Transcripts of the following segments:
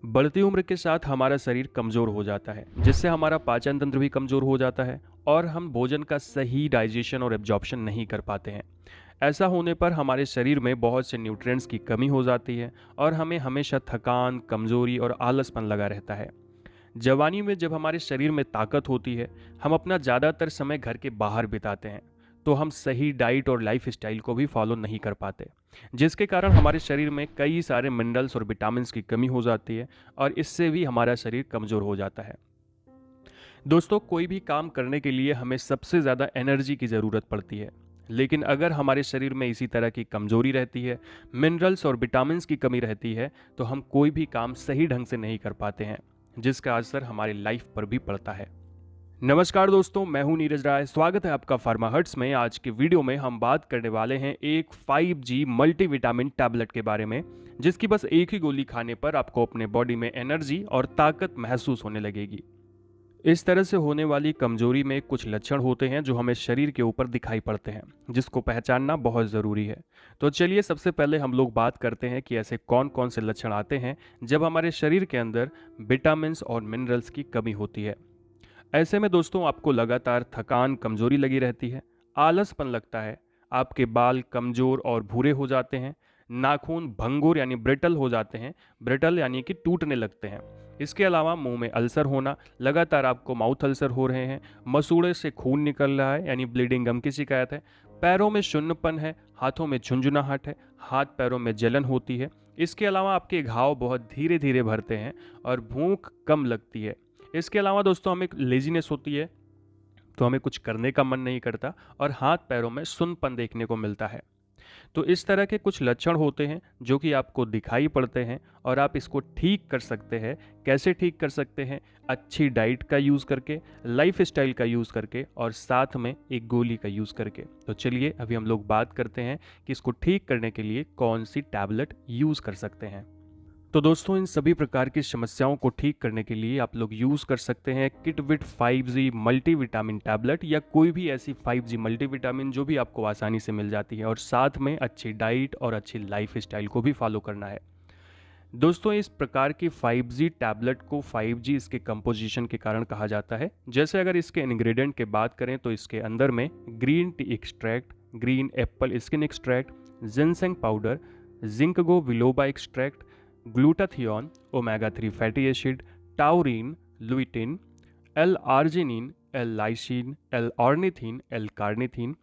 बढ़ती उम्र के साथ हमारा शरीर कमज़ोर हो जाता है, जिससे हमारा पाचन तंत्र भी कमज़ोर हो जाता है और हम भोजन का सही डाइजेशन और एब्जॉर्प्शन नहीं कर पाते हैं। ऐसा होने पर हमारे शरीर में बहुत से न्यूट्रिएंट्स की कमी हो जाती है और हमें हमेशा थकान, कमज़ोरी और आलसपन लगा रहता है। जवानी में जब हमारे शरीर में ताकत होती है, हम अपना ज़्यादातर समय घर के बाहर बिताते हैं, तो हम सही डाइट और लाइफ स्टाइल को भी फॉलो नहीं कर पाते, जिसके कारण हमारे शरीर में कई सारे मिनरल्स और विटामिन्स की कमी हो जाती है और इससे भी हमारा शरीर कमज़ोर हो जाता है। दोस्तों, कोई भी काम करने के लिए हमें सबसे ज़्यादा एनर्जी की ज़रूरत पड़ती है, लेकिन अगर हमारे शरीर में इसी तरह की कमज़ोरी रहती है, मिनरल्स और विटामिन्स की कमी रहती है, तो हम कोई भी काम सही ढंग से नहीं कर पाते हैं, जिसका असर हमारी लाइफ पर भी पड़ता है। नमस्कार दोस्तों, मैं हूं नीरज राय। स्वागत है आपका फार्मा हर्ट्स में। आज के वीडियो में हम बात करने वाले हैं एक 5G मल्टीविटामिन टैबलेट के बारे में, जिसकी बस एक ही गोली खाने पर आपको अपने बॉडी में एनर्जी और ताकत महसूस होने लगेगी। इस तरह से होने वाली कमजोरी में कुछ लक्षण होते हैं जो हमें शरीर के ऊपर दिखाई पड़ते हैं, जिसको पहचानना बहुत ज़रूरी है। तो चलिए सबसे पहले हम लोग बात करते हैं कि ऐसे कौन कौन से लक्षण आते हैं जब हमारे शरीर के अंदर विटामिन्स और मिनरल्स की कमी होती है। ऐसे में दोस्तों आपको लगातार थकान, कमजोरी लगी रहती है, आलसपन लगता है, आपके बाल कमजोर और भूरे हो जाते हैं, नाखून भंगुर यानी ब्रिटल हो जाते हैं, ब्रिटल यानी कि टूटने लगते हैं। इसके अलावा मुंह में अल्सर होना, लगातार आपको माउथ अल्सर हो रहे हैं, मसूड़े से खून निकल रहा है यानी ब्लीडिंग गम की शिकायत है, पैरों में शून्यपन है, हाथों में झुंझुनाहट है, हाथ पैरों में जलन होती है। इसके अलावा आपके घाव बहुत धीरे धीरे भरते हैं और भूख कम लगती है। इसके अलावा दोस्तों हमें लेजीनेस होती है, तो हमें कुछ करने का मन नहीं करता और हाथ पैरों में सुन्नपन देखने को मिलता है। तो इस तरह के कुछ लक्षण होते हैं जो कि आपको दिखाई पड़ते हैं और आप इसको ठीक कर सकते हैं। कैसे ठीक कर सकते हैं? अच्छी डाइट का यूज़ करके, लाइफ स्टाइल का यूज़ करके और साथ में एक गोली का यूज़ करके। तो चलिए अभी हम लोग बात करते हैं कि इसको ठीक करने के लिए कौन सी टैबलेट यूज़ कर सकते हैं। तो दोस्तों, इन सभी प्रकार की समस्याओं को ठीक करने के लिए आप लोग यूज़ कर सकते हैं किटविट 5G मल्टीविटामिन टैबलेट या कोई भी ऐसी 5G मल्टीविटामिन जो भी आपको आसानी से मिल जाती है, और साथ में अच्छी डाइट और अच्छी लाइफ स्टाइल को भी फॉलो करना है। दोस्तों, इस प्रकार की 5G टैबलेट को 5G इसके कंपोजिशन के कारण कहा जाता है। जैसे अगर इसके इंग्रेडिएंट की बात करें तो इसके अंदर में green tea extract, green apple skin extract, ginseng powder, ginkgo biloba extract, glutathione, omega 3 fatty acid, taurine, lutein, L arginine, L lysine, L ornithine, L carnitine.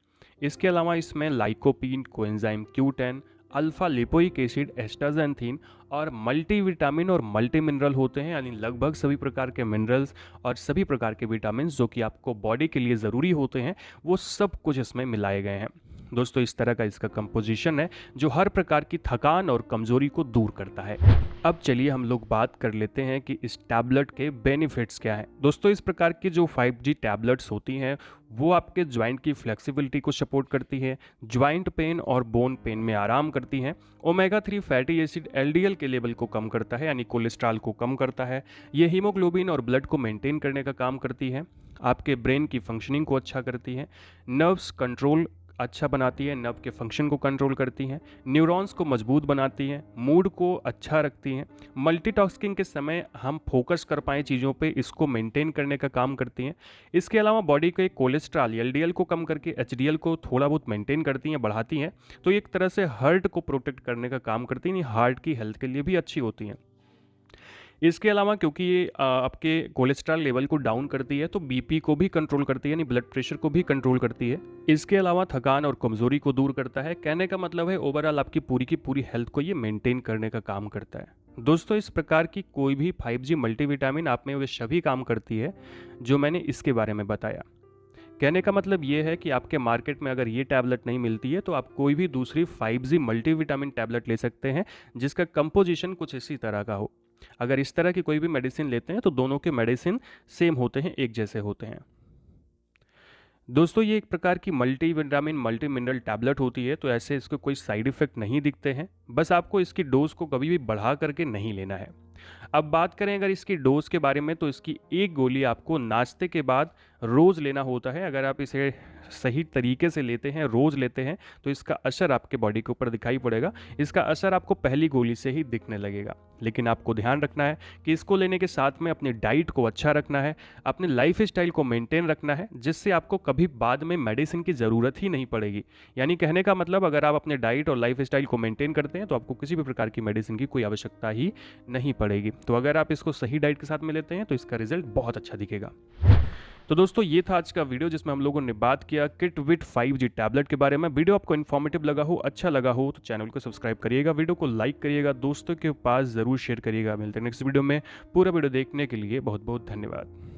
इसके अलावा इसमें lycopene, coenzyme Q10, alpha lipoic acid, astaxanthin और multivitamin और multi mineral होते हैं, यानी लगभग सभी प्रकार के मिनरल्स और सभी प्रकार के विटामिन जो कि आपको बॉडी के लिए ज़रूरी होते हैं, वो सब कुछ इसमें मिलाए गए हैं। दोस्तों, इस तरह का इसका कंपोजिशन है जो हर प्रकार की थकान और कमजोरी को दूर करता है। अब चलिए हम लोग बात कर लेते हैं कि इस टैबलेट के बेनिफिट्स क्या हैं। दोस्तों, इस प्रकार की जो 5G टैबलेट्स होती हैं वो आपके ज्वाइंट की फ्लेक्सिबिलिटी को सपोर्ट करती है, ज्वाइंट पेन और बोन पेन में आराम करती हैं, ओमेगा 3 फैटी एसिड LDL के लेवल को कम करता है यानी कोलेस्ट्रॉल को कम करता है, ये हीमोग्लोबिन और ब्लड को मेंटेन करने का काम करती है, आपके ब्रेन की फंक्शनिंग को अच्छा करती है, नर्व्स कंट्रोल अच्छा बनाती है, नर्व के फंक्शन को कंट्रोल करती हैं, न्यूरॉन्स को मजबूत बनाती हैं, मूड को अच्छा रखती हैं, मल्टीटास्किंग के समय हम फोकस कर पाएँ चीज़ों पे, इसको मेंटेन करने का काम करती हैं। इसके अलावा बॉडी के कोलेस्ट्रॉल LDL को कम करके HDL को थोड़ा बहुत मेंटेन करती हैं, बढ़ाती हैं। तो एक तरह से हार्ट को प्रोटेक्ट करने का काम करती हैं, हार्ट की हेल्थ के लिए भी अच्छी होती हैं। इसके अलावा क्योंकि ये आपके कोलेस्ट्रॉल लेवल को डाउन करती है, तो बीपी को भी कंट्रोल करती है, यानी ब्लड प्रेशर को भी कंट्रोल करती है। इसके अलावा थकान और कमजोरी को दूर करता है। कहने का मतलब है ओवरऑल आपकी पूरी की पूरी हेल्थ को ये मेंटेन करने का काम करता है। दोस्तों, इस प्रकार की कोई भी 5G मल्टीविटामिन आप में वे सभी काम करती है जो मैंने इसके बारे में बताया। कहने का मतलब ये है कि आपके मार्केट में अगर ये टैबलेट नहीं मिलती है तो आप कोई भी दूसरी 5G मल्टीविटामिन टैबलेट ले सकते हैं जिसका कंपोजिशन कुछ इसी तरह का हो। अगर इस तरह की कोई भी मेडिसिन लेते हैं तो दोनों के मेडिसिन सेम होते हैं, एक जैसे होते हैं। दोस्तों, ये एक प्रकार की मल्टीविटामिन मल्टी मिनरल टैबलेट होती है, तो ऐसे इसके कोई साइड इफेक्ट नहीं दिखते हैं। बस आपको इसकी डोज को कभी भी बढ़ा करके नहीं लेना है। अब बात करें अगर इसकी डोज़ के बारे में, तो इसकी एक गोली आपको नाश्ते के बाद रोज़ लेना होता है। अगर आप इसे सही तरीके से लेते हैं, रोज़ लेते हैं, तो इसका असर आपके बॉडी के ऊपर दिखाई पड़ेगा। इसका असर आपको पहली गोली से ही दिखने लगेगा। लेकिन आपको ध्यान रखना है कि इसको लेने के साथ में अपनी डाइट को अच्छा रखना है, अपने लाइफ स्टाइल को मेंटेन रखना है, जिससे आपको कभी बाद में मेडिसिन की ज़रूरत ही नहीं पड़ेगी। यानी कहने का मतलब, अगर आप अपने डाइट और लाइफ स्टाइल को मेंटेन करते हैं तो आपको किसी भी प्रकार की मेडिसिन की कोई आवश्यकता ही नहीं पड़ेगी। तो अगर आप इसको सही डाइट के साथ में लेते हैं तो इसका रिजल्ट बहुत अच्छा दिखेगा। तो दोस्तों, ये था आज का वीडियो जिसमें हम लोगों ने बात किया किटविट 5G टैबलेट के बारे में। वीडियो आपको इन्फॉर्मेटिव लगा हो, अच्छा लगा हो, तो चैनल को सब्सक्राइब करिएगा, वीडियो को लाइक करिएगा, दोस्तों के पास ज़रूर शेयर करिएगा। मिलते हैं नेक्स्ट वीडियो में। पूरा वीडियो देखने के लिए बहुत बहुत धन्यवाद।